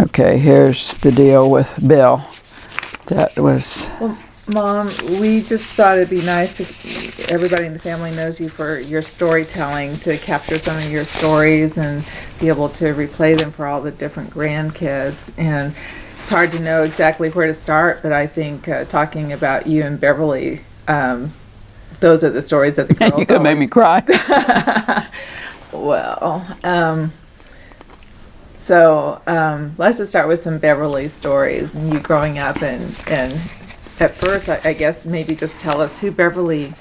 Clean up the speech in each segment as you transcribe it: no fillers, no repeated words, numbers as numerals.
Okay, here's the deal with Bill. That was... Well, Mom, we just thought it'd be nice if everybody in the family knows you for your storytelling, to capture some of your stories and be able to replay them for all the different grandkids. And it's hard to know exactly where to start, but I think talking about you and Beverly, those are the stories that the girls You could make me cry. Well, so let's just start with some Beverly stories and you growing up, and at first, I guess maybe just tell us who Beverly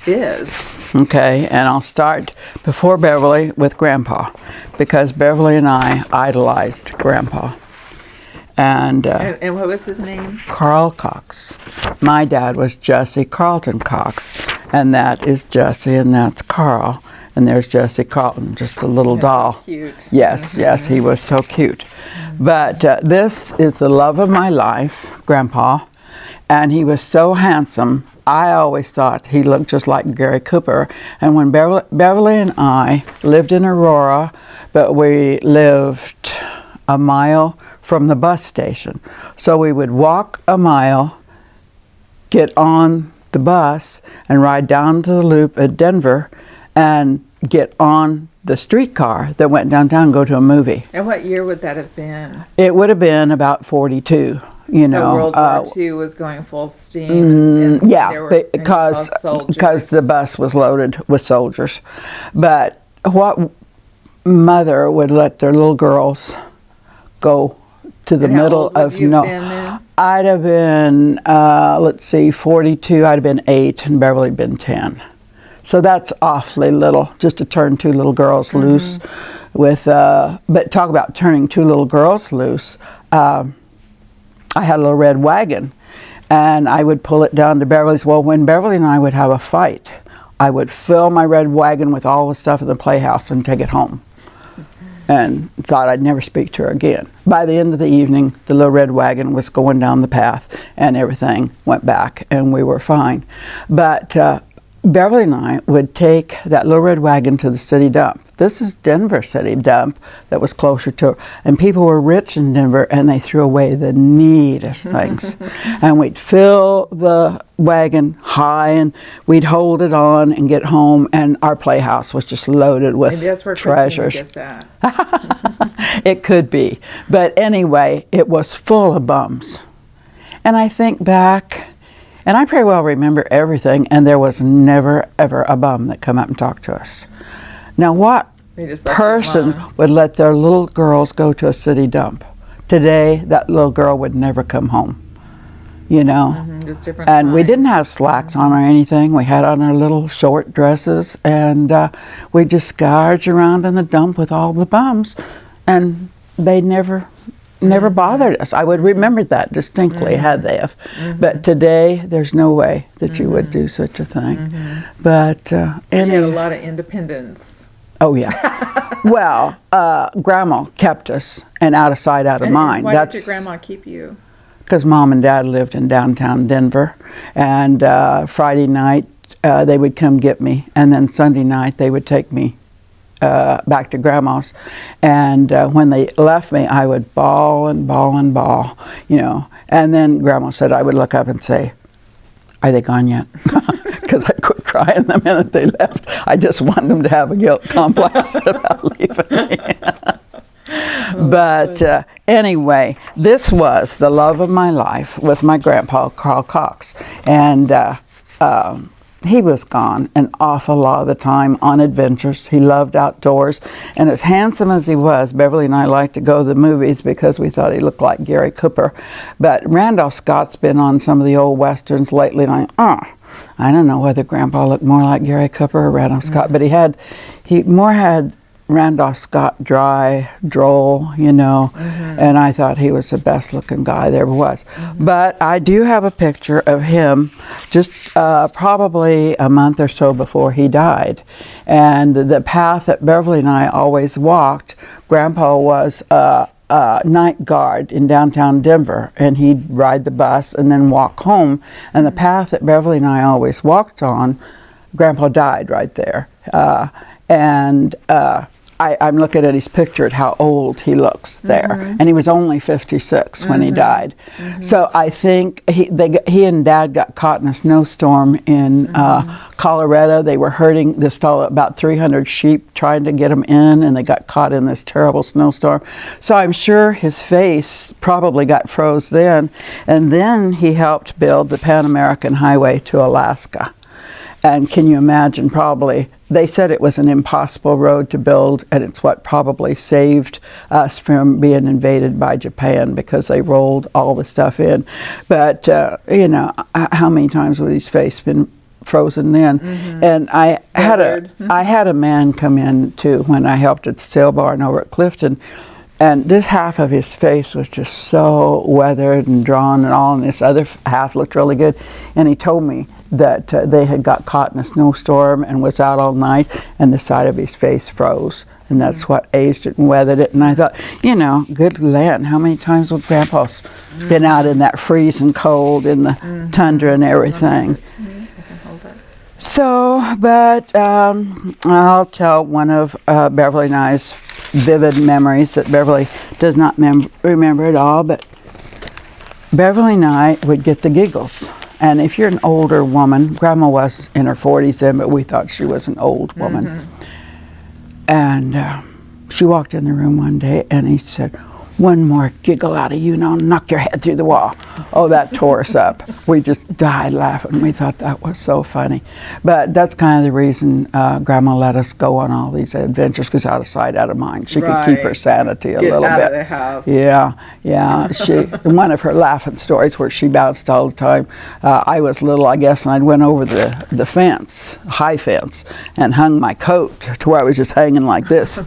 is. Okay, and I'll start before Beverly with Grandpa, because Beverly and I idolized Grandpa. And what was his name? Carl Cox. My dad was Jesse Carlton Cox, and that is Jesse, and that's Carl. And there's Jesse Carlton, just a little doll. So cute. Yes, yes, he was so cute. But this is the love of my life, Grandpa. And he was so handsome. I always thought he looked just like Gary Cooper. And when Beverly and I lived in Aurora, but we lived a mile from the bus station. So we would walk a mile, get on the bus, and ride down to the loop at Denver, and get on the streetcar that went downtown and go to a movie. And what year would that have been? It would have been about 42. You know, World War II was going full steam. Because the bus was loaded with soldiers. But what mother would let their little girls go to the middle of I'd have been 42. I'd have been 8, and Beverly had been 10. So that's awfully little, just to turn two little girls loose. With but talk about turning two little girls loose. I had a little red wagon, and I would pull it down to Beverly's. Well, when Beverly and I would have a fight, I would fill my red wagon with all the stuff in the playhouse and take it home, and thought I'd never speak to her again. By the end of the evening, the little red wagon was going down the path, and everything went back, and we were fine. But Beverly and I would take that little red wagon to the city dump. This is Denver city dump that was closer to her. And people were rich in Denver, and they threw away the neatest things. And we'd fill the wagon high, and we'd hold it on and get home, and our playhouse was just loaded with Maybe that's where treasures. Christina gets that. It could be. But anyway, it was full of bums. And I think back, and I pretty well remember everything, and there was never, ever a bum that come up and talked to us. Now, what person would let their little girls go to a city dump? Today, that little girl would never come home, you know. Just different and times. We didn't have slacks on or anything. We had on our little short dresses, and we'd just scourge around in the dump with all the bums, and they never bothered us. I would remember that distinctly, had they have. But today, there's no way that you would do such a thing. But you had a lot of independence. Oh yeah. Well, Grandma kept us, and out of sight, out of mind. Why did your grandma keep you? Because Mom and Dad lived in downtown Denver, and Friday night they would come get me, and then Sunday night they would take me back to Grandma's, and when they left me, I would bawl and bawl and bawl, you know. And then Grandma said I would look up and say, "Are they gone yet?" Because I quit crying the minute they left. I just wanted them to have a guilt complex about leaving me. But anyway, this was the love of my life, was my grandpa, Carl Cox. And he was gone an awful lot of the time on adventures. He loved outdoors. And as handsome as he was, Beverly and I liked to go to the movies because we thought he looked like Gary Cooper. But Randolph Scott's been on some of the old westerns lately, and I don't know whether Grandpa looked more like Gary Cooper or Randolph Scott, but he more had Randolph Scott dry, droll, you know, and I thought he was the best looking guy there ever was. But I do have a picture of him just probably a month or so before he died. And the path that Beverly and I always walked, Grandpa was night guard in downtown Denver, and he'd ride the bus and then walk home. And the path that Beverly and I always walked on, Grandpa died right there. I'm looking at his picture at how old he looks there, and he was only 56 when he died. So I think he and Dad got caught in a snowstorm in Colorado. They were herding this fellow about 300 sheep, trying to get them in, and they got caught in this terrible snowstorm. So I'm sure his face probably got froze then, and then he helped build the Pan American Highway to Alaska. And can you imagine, probably, they said it was an impossible road to build, and it's what probably saved us from being invaded by Japan, because they rolled all the stuff in. But, you know, how many times would his face been frozen then? And I had a man come in, too, when I helped at the sale barn over at Clifton. And this half of his face was just so weathered and drawn and all, and this other half looked really good. And he told me that they had got caught in a snowstorm and was out all night, and the side of his face froze. And that's what aged it and weathered it. And I thought, you know, good land, how many times would Grandpa's been out in that freezing cold in the tundra and everything? So, but I'll tell one of Beverly and I's vivid memories that Beverly does not remember at all, but Beverly and I would get the giggles. And if you're an older woman, Grandma was in her 40s then, but we thought she was an old woman. And she walked in the room one day and he said, "One more giggle out of you and I'll knock your head through the wall." Oh, that tore us up. We just died laughing. We thought that was so funny. But that's kind of the reason Grandma let us go on all these adventures, because out of sight, out of mind. She could keep her sanity a little bit. Get out of the house. Yeah. One of her laughing stories where she bounced all the time. I was little, I guess, and I went over the fence, high fence, and hung my coat to where I was just hanging like this.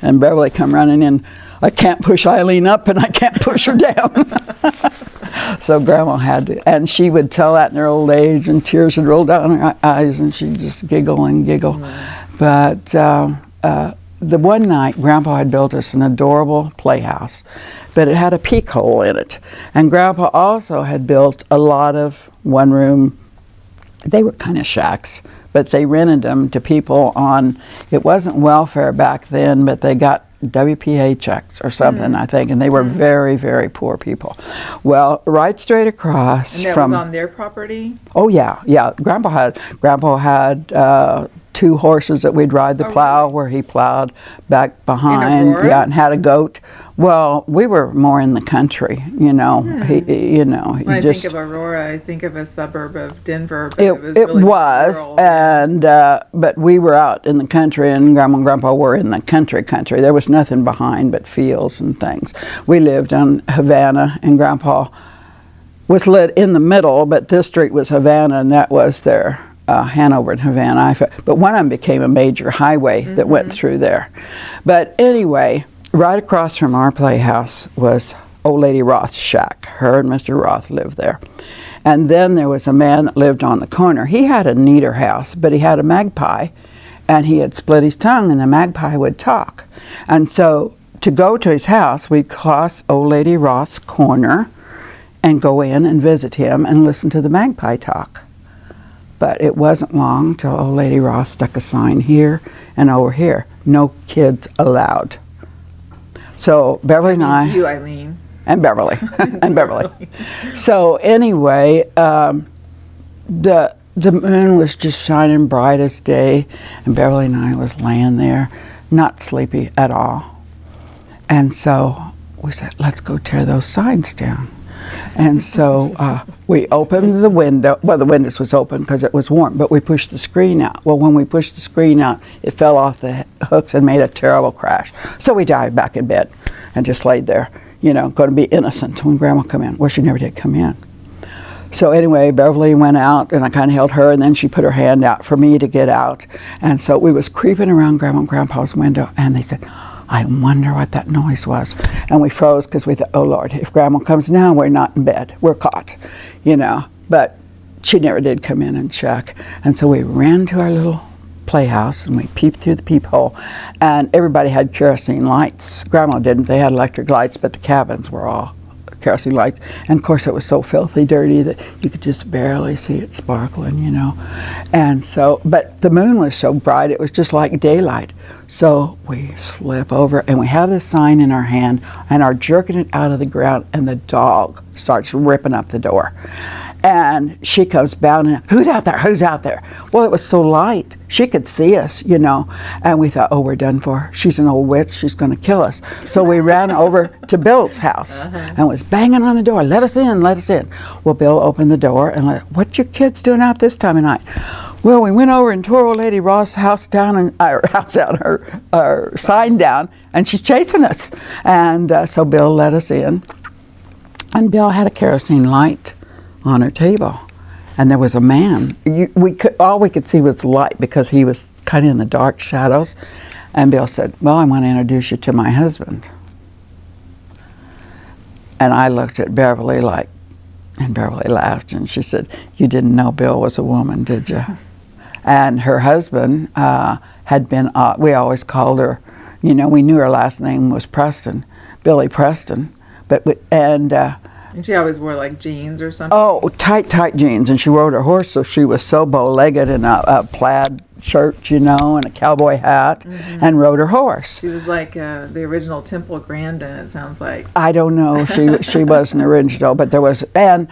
And Beverly come running in. "I can't push Ileen up and I can't push her down." So Grandma had to, and she would tell that in her old age, and tears would roll down her eyes, and she'd just giggle and giggle. But the one night, Grandpa had built us an adorable playhouse, but it had a peek hole in it. And Grandpa also had built a lot of one-room, they were kind of shacks, but they rented them to people on, it wasn't welfare back then, but they got WPA checks or something, I think, and they were very, very poor people. Well, right straight across and that from... was on their property? Oh, yeah. Grandpa had 2 horses that we'd ride the plow, where he plowed back behind. In Aurora? And had a goat. Well, we were more in the country, you know. When I think of Aurora, I think of a suburb of Denver, but it was really rural. And but we were out in the country, and Grandma and Grandpa were in the country. There was nothing behind but fields and things. We lived on Havana, and Grandpa was lit in the middle, but this street was Havana, and that was their Hanover and Havana. But one of them became a major highway that went through there. But anyway, right across from our playhouse was Old Lady Roth's shack. Her and Mr. Roth lived there. And then there was a man that lived on the corner. He had a neater house, but he had a magpie, and he had split his tongue, and the magpie would talk. And so to go to his house, we'd cross Old Lady Roth's corner and go in and visit him and listen to the magpie talk. But it wasn't long till Old Lady Roth stuck a sign here and over here, "No kids allowed." So Beverly and I... you, Ileen. And Beverly. And Beverly. So anyway, the moon was just shining bright as day, and Beverly and I was laying there, not sleepy at all. And so we said, "Let's go tear those signs down." And so we opened the window. Well, the windows was open because it was warm, but we pushed the screen out. Well, when we pushed the screen out, it fell off the hooks and made a terrible crash. So we dived back in bed and just laid there, you know, going to be innocent when Grandma come in. Well, she never did come in. So anyway, Beverly went out, and I kind of held her, and then she put her hand out for me to get out. And so we was creeping around Grandma and Grandpa's window, and they said, "I wonder what that noise was." And we froze because we thought, "Oh Lord, if Grandma comes now, we're not in bed. We're caught," you know. But she never did come in and check. And so we ran to our little playhouse, and we peeped through the peephole, and everybody had kerosene lights. Grandma didn't. They had electric lights, but the cabins were all kerosene lights. And of course it was so filthy dirty that you could just barely see it sparkling, you know. And so, but the moon was so bright it was just like daylight. So we slip over and we have this sign in our hand and are jerking it out of the ground, and the dog starts ripping up the door. And she comes bounding, who's out there, who's out there? Well, it was so light, she could see us, you know, and we thought, oh, we're done for. She's an old witch, she's gonna kill us. So we ran over to Bill's house and was banging on the door, let us in, let us in. Well, Bill opened the door and what you kids doing out this time of night? Well, we went over and tore old lady Ross' house down, and our house down, her sign down, and she's chasing us. And so Bill let us in, and Bill had a kerosene light on her table, and there was a man. All we could see was light because he was kind of in the dark shadows. And Bill said, well, I want to introduce you to my husband. And I looked at Beverly and Beverly laughed, and she said, you didn't know Bill was a woman, did you? And her husband had been, we always called her, you know, we knew her last name was Preston, Billy Preston, and she always wore like jeans or something. Oh, tight jeans, and she rode her horse, so she was so bow-legged in a plaid shirt, you know, and a cowboy hat, and rode her horse. She was like the original Temple Grandin, it sounds like. I don't know. She wasn't original, but there was, and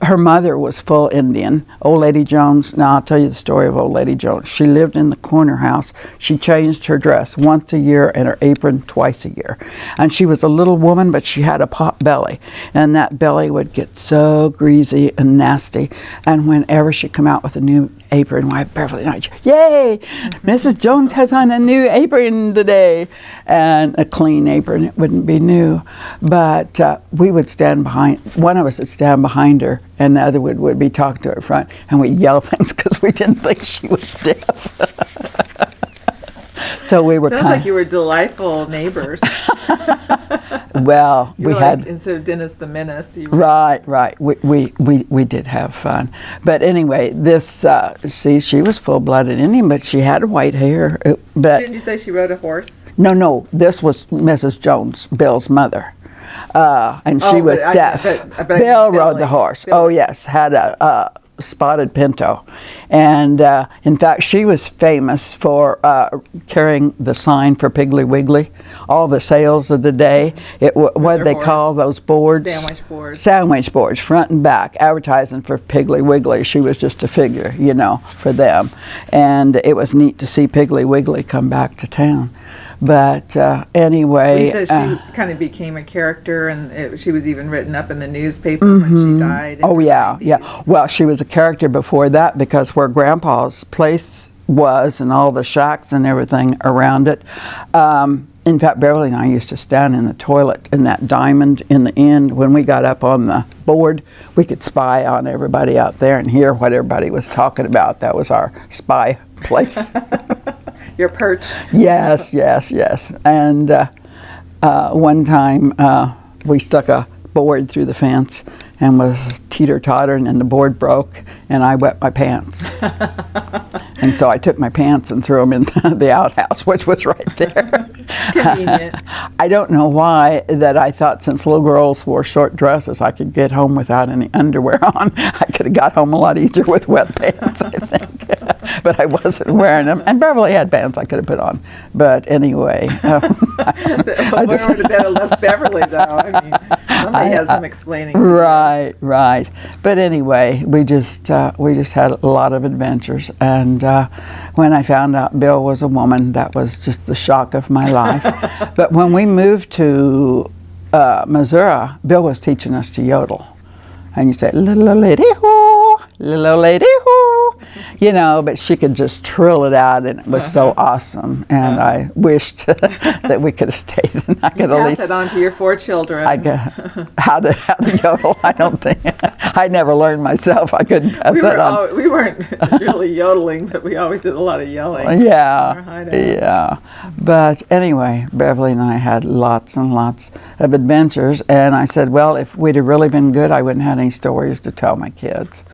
her mother was full Indian. Old Lady Jones, now I'll tell you the story of Old Lady Jones. She lived in the corner house. She changed her dress once a year and her apron twice a year. And she was a little woman, but she had a pot belly. And that belly would get so greasy and nasty. And whenever she'd come out with a new apron, why, Beverly and I, yay! Mrs. Jones has on a new apron today. And a clean apron, it wouldn't be new. But we would stand behind, one of us would stand behind her, and the other would be talking to her front, and we'd yell things because we didn't think she was deaf. So we were Sounds like you were delightful neighbors. Well, you we were had like, instead of Dennis the Menace. You were, right. We did have fun. But anyway, this she was full-blooded Indian, but she had white hair. But didn't you say she rode a horse? No, this was Mrs. Jones, Bill's mother. And she was deaf. But Bill rode the horse. Billy. Oh yes, had a spotted pinto, and in fact she was famous for carrying the sign for Piggly Wiggly, all the sales of the day. What they call those boards? Sandwich boards, front and back, advertising for Piggly Wiggly. She was just a figure, you know, for them, and it was neat to see Piggly Wiggly come back to town. But anyway, he says she kind of became a character, and she was even written up in the newspaper when she died. Oh yeah. Well, she was a character before that because where Grandpa's place was and all the shacks and everything around it. In fact, Beverly and I used to stand in the toilet in that diamond in the end. When we got up on the board, we could spy on everybody out there and hear what everybody was talking about. That was our spy place. Your perch. Yes. And one time we stuck a board through the fence and was teeter-tottering, and the board broke, and I wet my pants. And so I took my pants and threw them in the outhouse, which was right there. Convenient. I don't know why that I thought since little girls wore short dresses, I could get home without any underwear on. I could have got home a lot easier with wet pants, I think. But I wasn't wearing them. And Beverly had pants I could have put on. But anyway. Where would have better left Beverly, though? I mean, somebody has some explaining to do. Right. But anyway, we just had a lot of adventures. And when I found out Bill was a woman, that was just the shock of my life. But when we moved to Missouri, Bill was teaching us to yodel. And you say, little old lady hoo, little old lady hoo. You know, but she could just trill it out, and it was so awesome. And I wished that we could have stayed, and I could at least pass it on to your 4 children. How to yodel. I don't think I never learned myself. I couldn't pass that on. We weren't really yodeling, but we always did a lot of yelling. Yeah. But anyway, Beverly and I had lots and lots of adventures, and I said, well, if we'd have really been good, I wouldn't have any stories to tell my kids.